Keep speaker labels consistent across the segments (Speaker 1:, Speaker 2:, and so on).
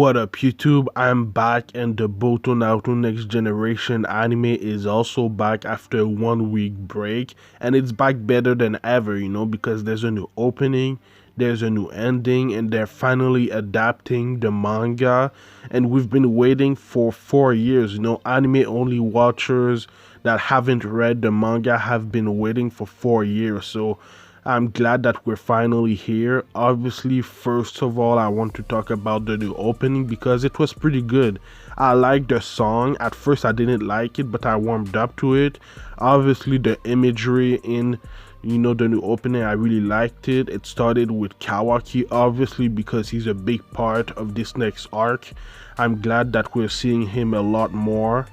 Speaker 1: What up, YouTube? I'm back, and the Boruto Naruto Next Generation anime is also back after a 1 week break, and it's back better than ever, because there's a new opening, there's a new ending, and they're finally adapting the manga. And we've been waiting for 4 years. Anime only watchers that haven't read the manga have been waiting for 4 years. So I'm glad that we're finally here. Obviously, first of all, I want to talk about the new opening because it was pretty good. I liked the song. At first, I didn't like it, but I warmed up to it. Obviously, the imagery in the new opening, I really liked it. It started with Kawaki, obviously, because he's a big part of this next arc. I'm glad that we're seeing him a lot more.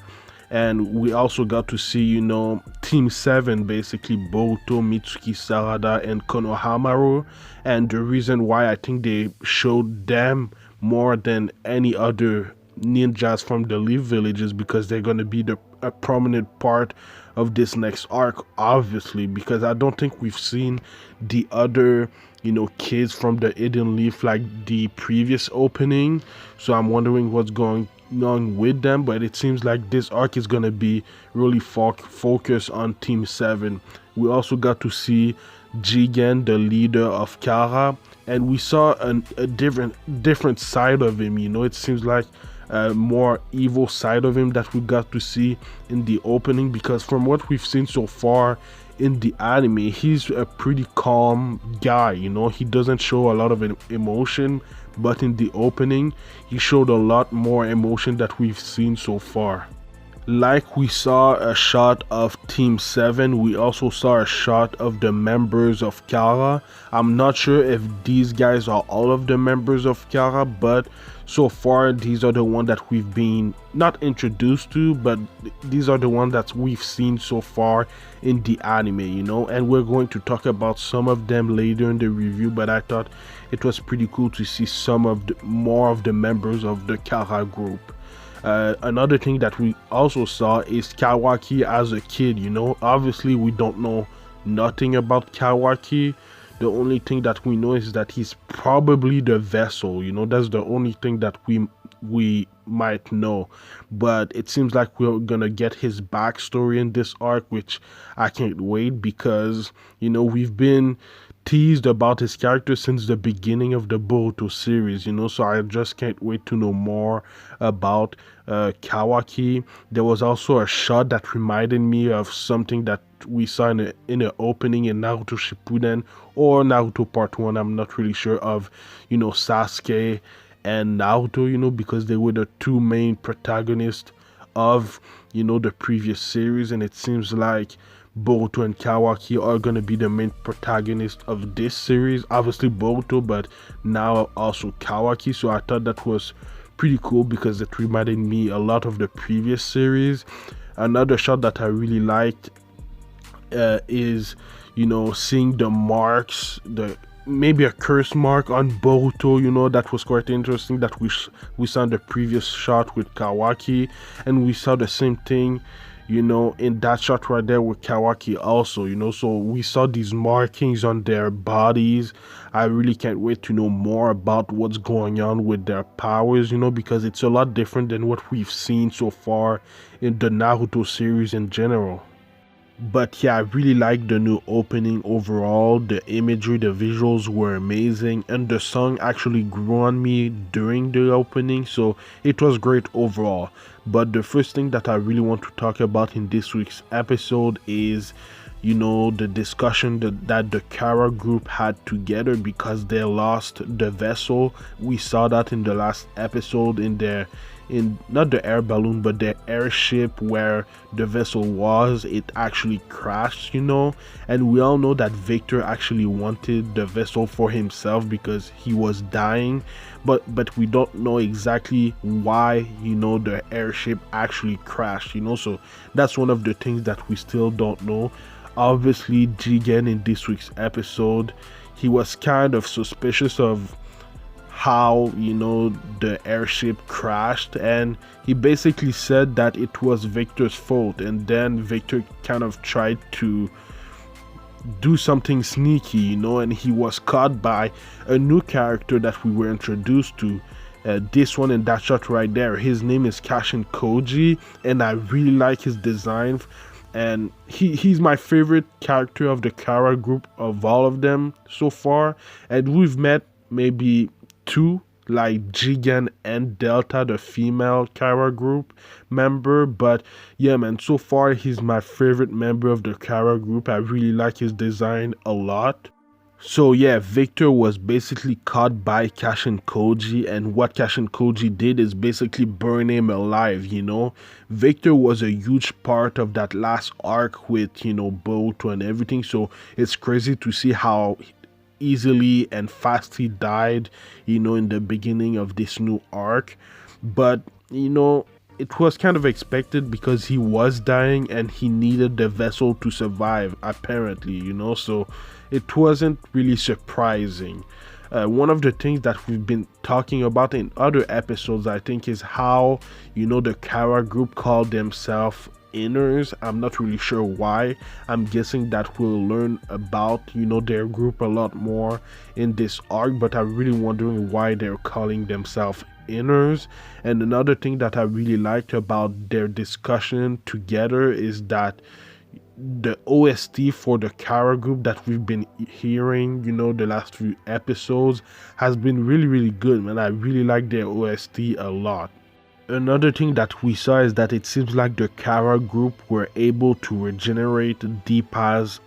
Speaker 1: And we also got to see, Team 7, basically Boruto, Mitsuki Sarada, and Konohamaru. And the reason why I think they showed them more than any other ninjas from the Leaf Village is because they're going to be a prominent part of this next arc, obviously, because I don't think we've seen the other kids from the Hidden Leaf like the previous opening. So I'm wondering what's going on with them, but it seems like this arc is going to be really focused on Team 7. We also got to see Jigen, the leader of Kara, and we saw a different side of him. It seems like a more evil side of him that we got to see in the opening, because from what we've seen so far in the anime, he's a pretty calm guy. He doesn't show a lot of emotion, but in the opening he showed a lot more emotion that we've seen so far. Like we saw a shot of Team 7, we also saw a shot of the members of Kara. I'm not sure if these guys are all of the members of Kara, but so far these are the ones that we've been not introduced to, but these are the ones that we've seen so far in the anime, and we're going to talk about some of them later in the review. But I thought it was pretty cool to see more of the members of the Kara group. Another thing that we also saw is Kawaki as a kid. Obviously we don't know nothing about Kawaki. The only thing that we know is that he's probably the vessel. That's the only thing that we might know. But it seems like we're gonna get his backstory in this arc, which I can't wait, because we've been teased about his character since the beginning of the Boruto series, so I just can't wait to know more about Kawaki. There was also a shot that reminded me of something that we saw in the opening in Naruto Shippuden or Naruto Part 1, I'm not really sure, of Sasuke and Naruto, because they were the two main protagonists of the previous series, and it seems like Boruto and Kawaki are going to be the main protagonists of this series. Obviously Boruto, but now also Kawaki. So I thought that was pretty cool because it reminded me a lot of the previous series. Another shot that I really liked is seeing the marks, maybe a curse mark on Boruto. That was quite interesting, that we saw in the previous shot with Kawaki, and we saw the same thing in that shot right there with Kawaki also. So we saw these markings on their bodies. I really can't wait to know more about what's going on with their powers, because it's a lot different than what we've seen so far in the Naruto series in general. But yeah, I really like the new opening overall. The imagery, the visuals were amazing, and the song actually grew on me during the opening, so it was great overall. But the first thing that I really want to talk about in this week's episode is the discussion that the Kara group had together because they lost the vessel. We saw that in the last episode in not the air balloon, but the airship where the vessel was, it actually crashed, and we all know that Victor actually wanted the vessel for himself because he was dying, but we don't know exactly why the airship actually crashed, so that's one of the things that we still don't know. Obviously Jigen in this week's episode, he was kind of suspicious of how the airship crashed, and he basically said that it was Victor's fault, and then Victor kind of tried to do something sneaky, and he was caught by a new character that we were introduced to, This one in that shot right there, his name is Kashin Koji, and I really like his design. And he's my favorite character of the Kara group of all of them so far. And we've met maybe two, like Jigen and Delta, the female Kara group member. But yeah, man, so far he's my favorite member of the Kara group. I really like his design a lot. So yeah, Victor was basically caught by Kashin Koji, and what Kashin Koji did is basically burn him alive, you know. Victor was a huge part of that last arc with, you know, Boruto and everything, so it's crazy to see how easily and fast he died, you know, in the beginning of this new arc. But, you know, it was kind of expected because he was dying and he needed the vessel to survive, apparently, you know, so it wasn't really surprising. One of the things that we've been talking about in other episodes, I think, is how, you know, the Kara group called themselves Inners. I'm not really sure why. I'm guessing that we'll learn about, you know, their group a lot more in this arc, but I'm really wondering why they're calling themselves Inners. And another thing that I really liked about their discussion together is that the OST for the Kara group that we've been hearing, you know, the last few episodes has been really good, man. I really like their OST a lot. Another thing that we saw is that it seems like the Kara group were able to regenerate Deepa's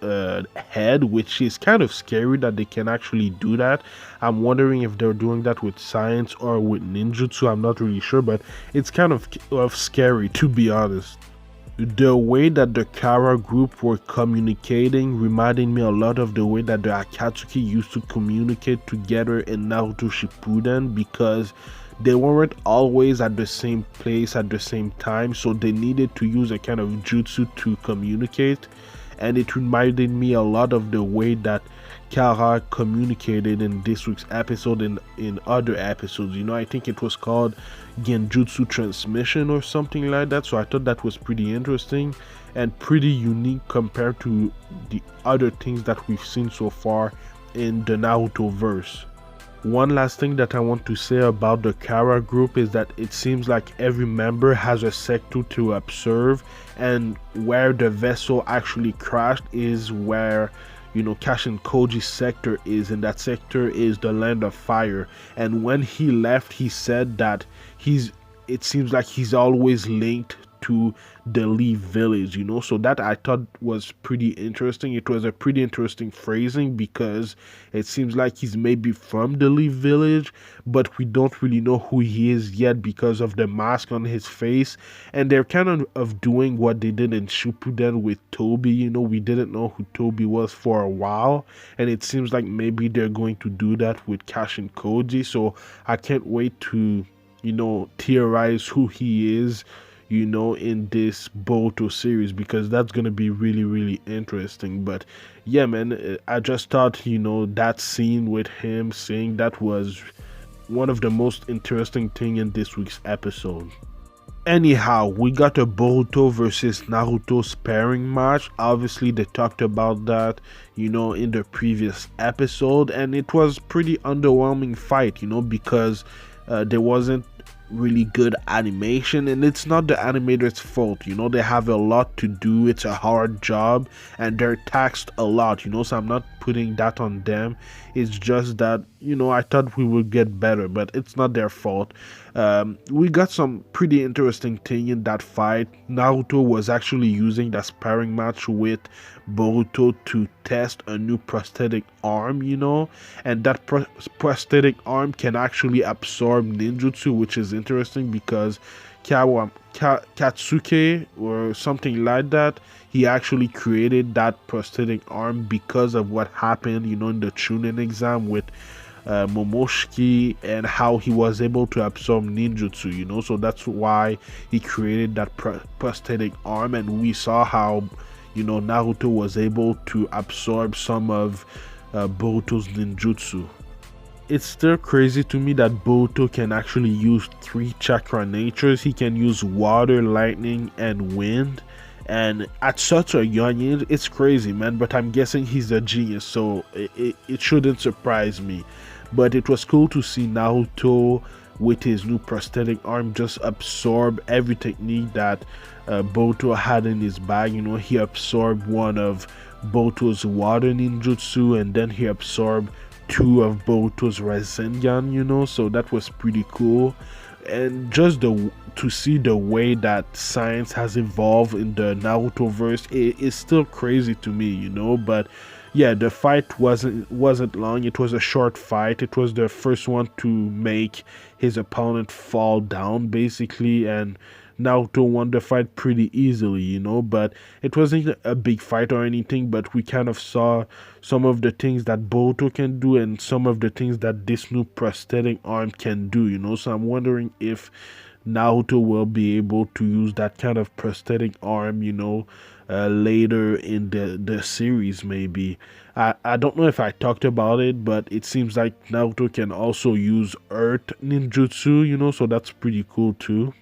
Speaker 1: head, which is kind of scary that they can actually do that. I'm wondering if they're doing that with science or with ninjutsu. I'm not really sure, but it's kind of scary, to be honest. The way that the Kara group were communicating reminded me a lot of the way that the Akatsuki used to communicate together in Naruto Shippuden, because they weren't always at the same place at the same time, so they needed to use a kind of jutsu to communicate. And it reminded me a lot of the way that Kara communicated in this week's episode and in other episodes. You know, I think it was called Genjutsu Transmission or something like that. So I thought that was pretty interesting and pretty unique compared to the other things that we've seen so far in the Naruto verse. One last thing that I want to say about the Kara group is that it seems like every member has a sector to observe, and where the vessel actually crashed is where, you know, Kashin Koji's sector is, and that sector is the Land of Fire. And when he left, he said that it seems like he's always linked to the Leaf Village, you know. So that I thought was pretty interesting. It was a pretty interesting phrasing because it seems like he's maybe from the Leaf Village, but we don't really know who he is yet because of the mask on his face. And they're kind of doing what they did in Shippuden with Toby. You know, we didn't know who Toby was for a while, and it seems like maybe they're going to do that with Kashin Koji. So I can't wait to, you know, theorize who he is, you know, in this Boruto series, because that's gonna be really interesting. But yeah, man, I just thought, you know, that scene with him saying that was one of the most interesting thing in this week's episode. Anyhow, we got a Boruto versus Naruto sparring match. Obviously they talked about that, you know, in the previous episode, and it was pretty underwhelming fight, you know, because there wasn't really good animation, and it's not the animators' fault, you know. They have a lot to do, it's a hard job, and they're taxed a lot, you know, so I'm not putting that on them. It's just that, you know, I thought we would get better, but it's not their fault. We got some pretty interesting thing in that fight. Naruto was actually using that sparring match with Boruto to test a new prosthetic arm, you know, and that prosthetic arm can actually absorb ninjutsu, which is interesting because Katsuke or something like that, he actually created that prosthetic arm because of what happened, you know, in the Chunin exam with Momoshiki, and how he was able to absorb ninjutsu, you know. So that's why he created that prosthetic arm, and we saw how, you know, Naruto was able to absorb some of Boruto's ninjutsu. It's still crazy to me that Boruto can actually use 3 chakra natures. He can use water, lightning, and wind. And at such a young age, it's crazy, man. But I'm guessing he's a genius, so it shouldn't surprise me. But it was cool to see Naruto with his new prosthetic arm just absorb every technique that Boruto had in his bag. You know, he absorbed one of Boruto's water ninjutsu, and then he absorbed two of Boruto's Rasengan, you know, so that was pretty cool. And just to see the way that science has evolved in the Naruto verse, it is still crazy to me, you know. But yeah, the fight wasn't long. It was a short fight. It was the first one to make his opponent fall down basically, and Naruto won the fight pretty easily, you know. But it wasn't a big fight or anything, but we kind of saw some of the things that Boruto can do and some of the things that this new prosthetic arm can do, you know. So I'm wondering if Naruto will be able to use that kind of prosthetic arm, you know, later in the series maybe. I don't know if I talked about it, but it seems like Naruto can also use Earth ninjutsu, you know, so that's pretty cool too.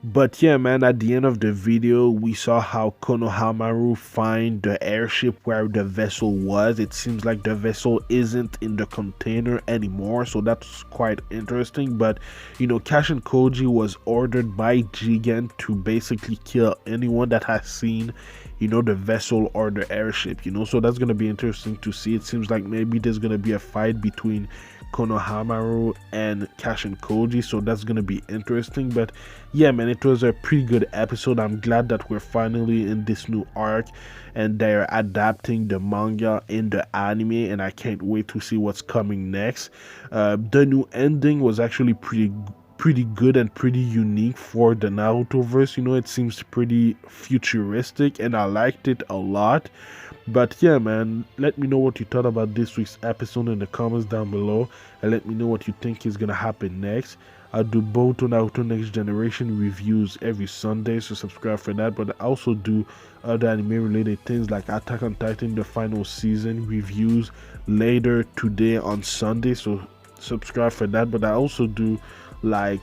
Speaker 1: But yeah, man, at the end of the video, we saw how Konohamaru find the airship where the vessel was. It seems like the vessel isn't in the container anymore, so that's quite interesting. But, you know, Kashin Koji was ordered by Jigen to basically kill anyone that has seen, you know, the vessel or the airship, you know, so that's going to be interesting to see. It seems like maybe there's going to be a fight between Konohamaru and Kashin Koji, so that's gonna be interesting. But yeah, man, it was a pretty good episode. I'm glad that we're finally in this new arc and they're adapting the manga in the anime, and I can't wait to see what's coming next. The new ending was actually pretty good and pretty unique for the Naruto verse. You know, it seems pretty futuristic and I liked it a lot. But yeah, man, let me know what you thought about this week's episode in the comments down below, and let me know what you think is gonna happen next. I do Boruto Naruto Next Generation reviews every Sunday, so subscribe for that. But I also do other anime related things like Attack on Titan the final season reviews later today on Sunday, so subscribe for that. But I also do like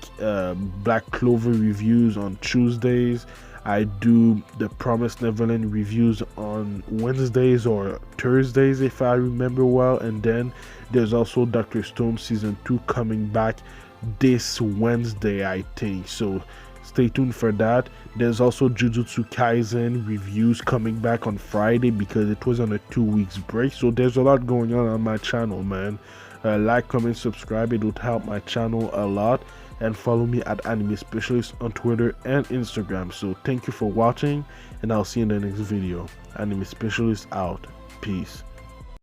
Speaker 1: Black Clover reviews on Tuesdays. I do the Promised Neverland reviews on Wednesdays or Thursdays if I remember well, and then there's also Dr. Stone season 2 coming back this Wednesday, I think, so stay tuned for that. There's also Jujutsu Kaisen reviews coming back on Friday because it was on a 2 weeks break, so there's a lot going on my channel, man. Like, comment, subscribe, it would help my channel a lot, and follow me at Anime Specialist on Twitter and Instagram. So thank you for watching, and I'll see you in the next video. Anime Specialist out. Peace.